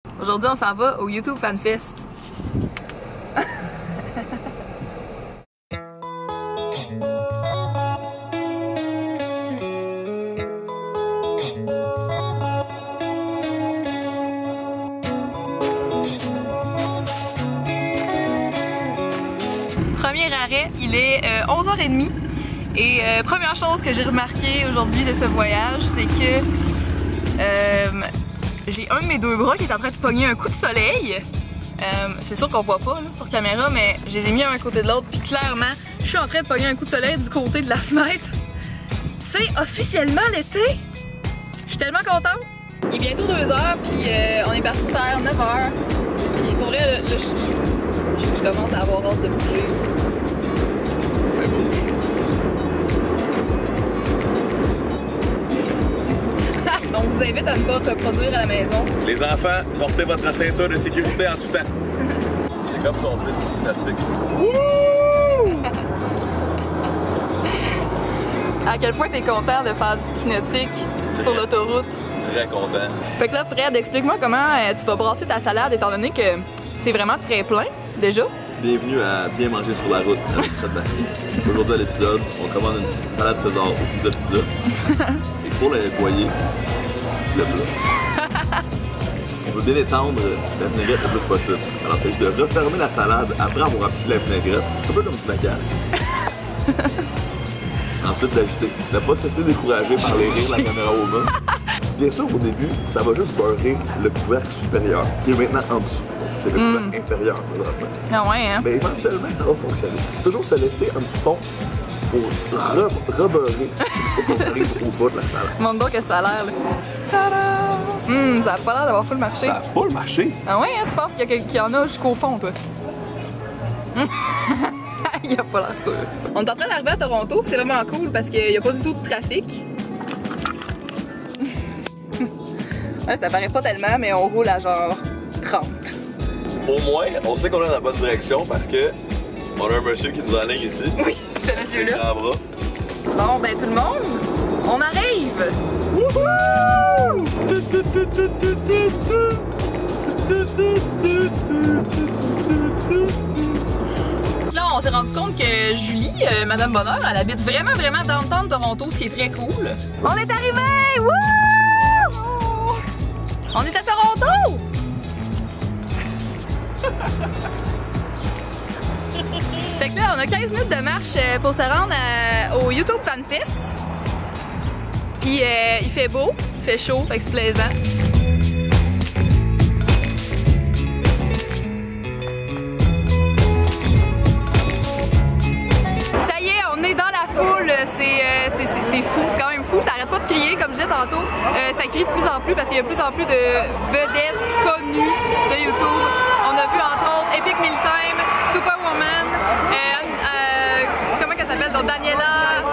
Aujourd'hui, on s'en va au YouTube Fan Fest. Premier arrêt, il est 11h30 et première chose que j'ai remarqué aujourd'hui de ce voyage, c'est que j'ai un de mes deux bras qui est en train de pogner un coup de soleil. C'est sûr qu'on voit pas là, sur caméra, mais je les ai mis un à côté de l'autre, puis clairement, je suis en train de pogner un coup de soleil du côté de la fenêtre. C'est officiellement l'été! Je suis tellement contente! Il est bientôt 2h, puis on est parti vers 9h. Puis pour vrai, là, je commence à avoir hâte de bouger. Donc, je vous invite à ne pas reproduire à la maison. Les enfants, portez votre ceinture de sécurité en tout temps. C'est comme si on faisait du ski nautique. À quel point t'es content de faire du ski nautique sur l'autoroute? Très content. Fait que là, Fred, explique-moi comment tu vas brasser ta salade étant donné que c'est vraiment très plein, déjà. Bienvenue à Bien manger sur la route avec Fred Massy. Aujourd'hui à l'épisode, on commande une salade César au Pizza Pizza. Et pour la nettoyer, le plat. On veut bien étendre la vinaigrette le plus possible. Alors c'est juste de refermer la salade après avoir appliqué la vinaigrette, un peu comme du maquillage. Ensuite d'ajouter, ne pas se laisser décourager par les rires de la caméra au main. Bien sûr, au début, ça va juste beurrer le couvercle supérieur, qui est maintenant en dessous. C'est le couvercle inférieur, Ah ouais, hein? Mais éventuellement, ça va fonctionner. Toujours se laisser un petit fond pour rebeurrer pour qu'on arrive au bout de la salade. Montre donc que ça a l'air, là. Tada! Ça a pas l'air d'avoir full marché. Ça a full marché. Ah ouais, hein? Tu penses qu'il y en a jusqu'au fond, toi? Il a pas l'air sûr. On est en train d'arriver à Toronto, c'est vraiment cool parce qu'il n'y a pas du tout de trafic. Ouais, ça paraît pas tellement, mais on roule à genre 30. Au moins, on sait qu'on est dans la bonne direction parce que on a un monsieur qui nous enligne ici. Oui, ce monsieur-là. Grand bras. Bon, ben tout le monde, on arrive! Wouhou! Là, on s'est rendu compte que Julie, Madame Bonheur, elle habite vraiment downtown Toronto, ce qui est très cool. On est arrivé! Wouh! On est à Toronto! Fait que là, on a 15 minutes de marche pour se rendre au YouTube Fan Fest. Puis il fait beau, il fait chaud, fait que c'est plaisant. Ça y est, on est dans la foule, c'est fou, c'est quand même fou, ça arrête pas de crier comme je disais tantôt. Ça crie de plus en plus parce qu'il y a de plus en plus de vedettes connues de YouTube. On a vu entre autres Epic Meal Time, Superwoman, comment qu'elle s'appelle? Donc Daniela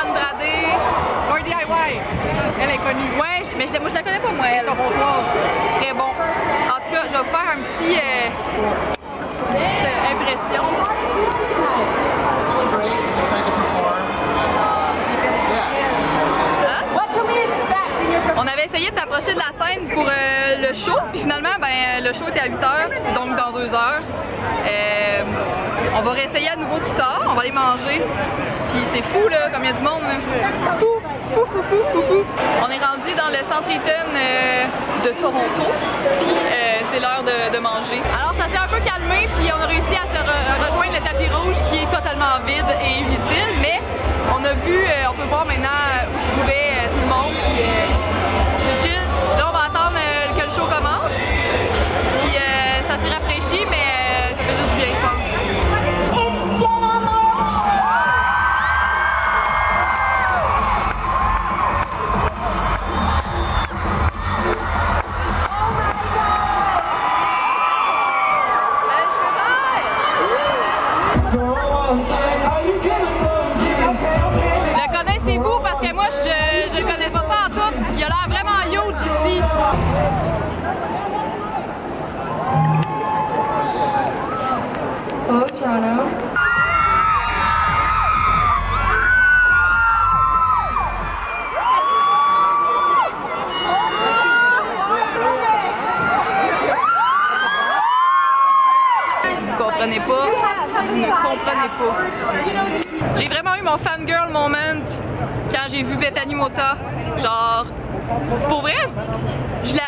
Andrade. Or DIY. Elle est connue. Ouais, mais moi je la connais pas moi elle. Très bon. En tout cas, je vais vous faire un petit petite impression. On avait essayé de s'approcher de la scène pour le show, puis finalement, ben, le show était à 8h, puis c'est donc dans 2 heures. On va réessayer à nouveau plus tard, on va aller manger. Puis c'est fou là, comme il y a du monde. Fou! On est rendu dans le centre Eaton de Toronto, puis c'est l'heure de manger. Alors ça s'est un peu calmé, puis on a réussi à se rejoindre le tapis rouge qui est totalement vide et inutile, mais on a vu, on peut voir maintenant où se trouvait tout le monde. C'est chill. Là on va attendre que le show commence, puis ça s'est rafraîchi, mais ça fait juste du bien je pense. Le connaissez-vous parce que moi je le connais pas en tout. Il a l'air comprenez pas, vous ne comprenez pas. J'ai vraiment eu mon fangirl moment quand j'ai vu Bethany Mota. Genre, pour vrai, je la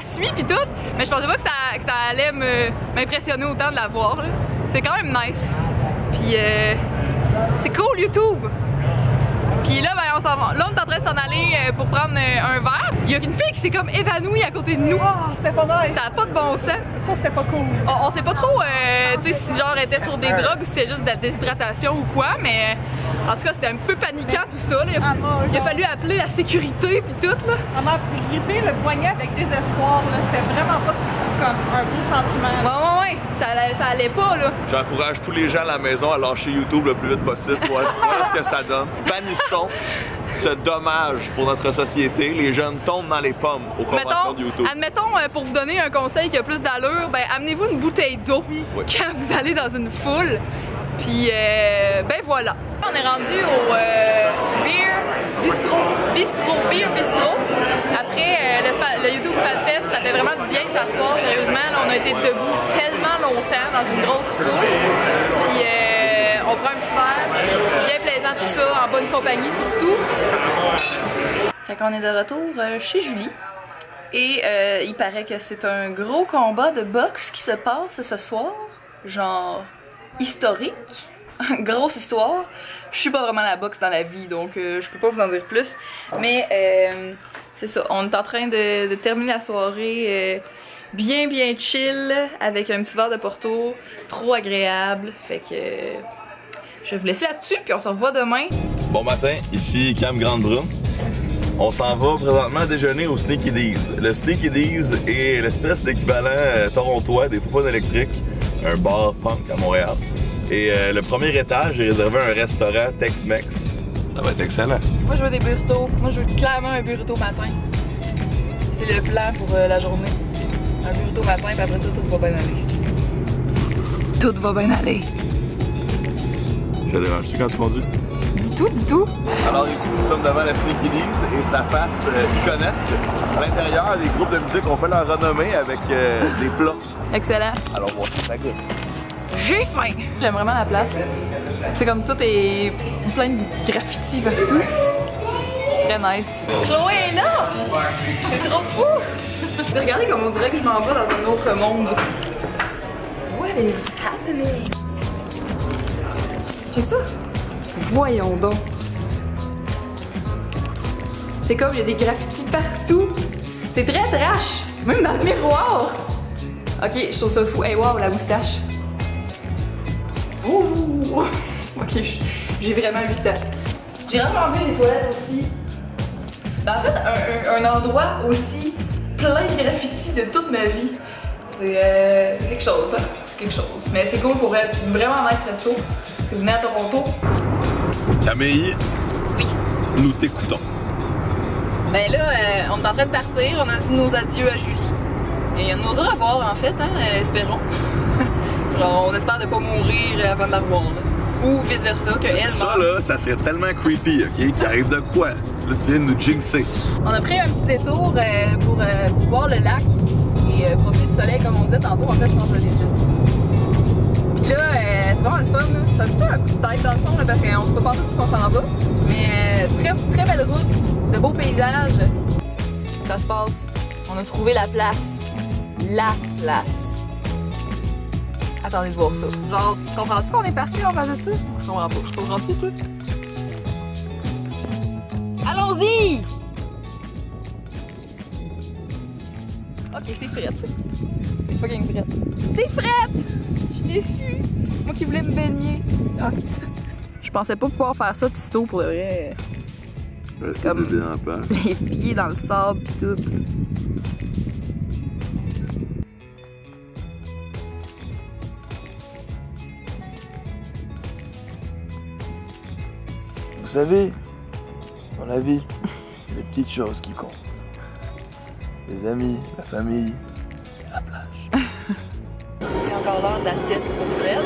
suis pis tout, mais je pensais pas que ça allait m'impressionner autant de la voir. C'est quand même nice. Puis c'est cool YouTube. Puis là, ben, on est en train de s'en aller pour prendre un verre. Il y a une fille qui s'est comme évanouie à côté de nous. Oh, c'était pas nice. Ça a pas de bon sens. Ça, c'était pas cool. On sait pas trop tu sais, si genre elle était sur des drogues ou si c'était juste de la déshydratation ou quoi, mais en tout cas, c'était un petit peu paniquant tout ça. Là. Il a fallu appeler la sécurité puis tout. Là. On a grippé le poignet avec désespoir. C'était vraiment pas comme un beau sentiment. Ouais. Ça allait pas, là. J'encourage tous les gens à la maison à lâcher YouTube le plus vite possible pour voir ce que ça donne. Bannissons ce dommage pour notre société. Les jeunes tombent dans les pommes au commentaire de YouTube. Admettons, pour vous donner un conseil qui a plus d'allure, ben amenez-vous une bouteille d'eau quand vous allez dans une foule. Puis, ben voilà. On est rendu au Beer Bistro. Après le YouTube Fat Fest, ça fait vraiment du bien de s'asseoir, sérieusement. Là, on a été debout tellement longtemps dans une grosse foule. Puis, on prend un petit verre, bien plaisant tout ça, en bonne compagnie surtout. Fait qu'on est de retour chez Julie. Et il paraît que c'est un gros combat de boxe qui se passe ce soir. Genre historique. Grosse histoire. Je suis pas vraiment à la boxe dans la vie, donc je peux pas vous en dire plus. Mais c'est ça, on est en train de terminer la soirée bien chill, avec un petit verre de Porto, trop agréable. Fait que je vais vous laisser là-dessus, puis on se revoit demain. Bon matin, ici Cam Grande-Brune. On s'en va présentement déjeuner au Sneaky Dee's. Le Sneaky Dee's est l'espèce d'équivalent torontois des Foufounes électriques, un bar punk à Montréal. Et le premier étage est réservé à un restaurant Tex-Mex. Ça va être excellent. Moi je veux des burritos. Moi je veux clairement un burrito matin. C'est le plan pour la journée. Un burrito matin, puis après ça tout va bien aller. Tout va bien aller. Je te dérange-tu quand tu conduis? Du tout. Alors ici nous sommes devant la Sneaky Dee's et sa face iconesque. À l'intérieur, les groupes de musique ont fait leur renommée avec des plats. Excellent. Alors on va voir si ça goûte. J'ai faim! J'aime vraiment la place. C'est comme tout est plein de graffitis partout. Très nice. Chloé est là! C'est trop fou! Regardez comme on dirait que je m'en vais dans un autre monde. What is happening? Check ça! Voyons donc! C'est comme il y a des graffitis partout. C'est très trash! Même dans le miroir! Ok, je trouve ça fou. Hey wow, la moustache! Ouh! Ok, j'ai vraiment 8 ans. J'ai vraiment vu les toilettes aussi. Ben, en fait, un endroit aussi plein de graffitis de toute ma vie. C'est quelque chose, hein? C'est quelque chose. Mais c'est cool pour être vraiment nice resto. Si vous venez à Toronto. Camille, oui. Nous t'écoutons. Ben là, on est en train de partir. On a dit nos adieux à Julie. Et nos au revoir, en fait, hein? Espérons. Genre, on espère de pas mourir avant de la revoir, là. Ou vice-versa, que elle ça, là, ça serait tellement creepy, ok? Qu'il arrive de quoi? Là, tu viens de nous jinxer. On a pris un petit détour pour voir le lac et profiter du soleil, comme on disait tantôt. En fait, je pense que j'ai dit. Puis là, c'est vraiment le fun, là. Ça a juste un coup de tête dans le fond, là, parce qu'on sait pas partout où on s'en va. Mais très belle route, de beaux paysages. Ça se passe. On a trouvé la place. La place. Attendez de voir ça. Genre, tu comprends-tu qu'on est parti en face de ça? Je comprends pas. Je comprends-tu, toi? Allons-y! Ok, c'est frette. C'est fucking frette. C'est frette! Je suis déçue. Moi qui voulais me baigner. Je pensais pas pouvoir faire ça tôt pour le vrai. Comme les pieds dans le sable pis tout. Vous savez, dans la vie, les petites choses qui comptent. Les amis, la famille et la plage. C'est encore l'heure de la sieste pour Fred.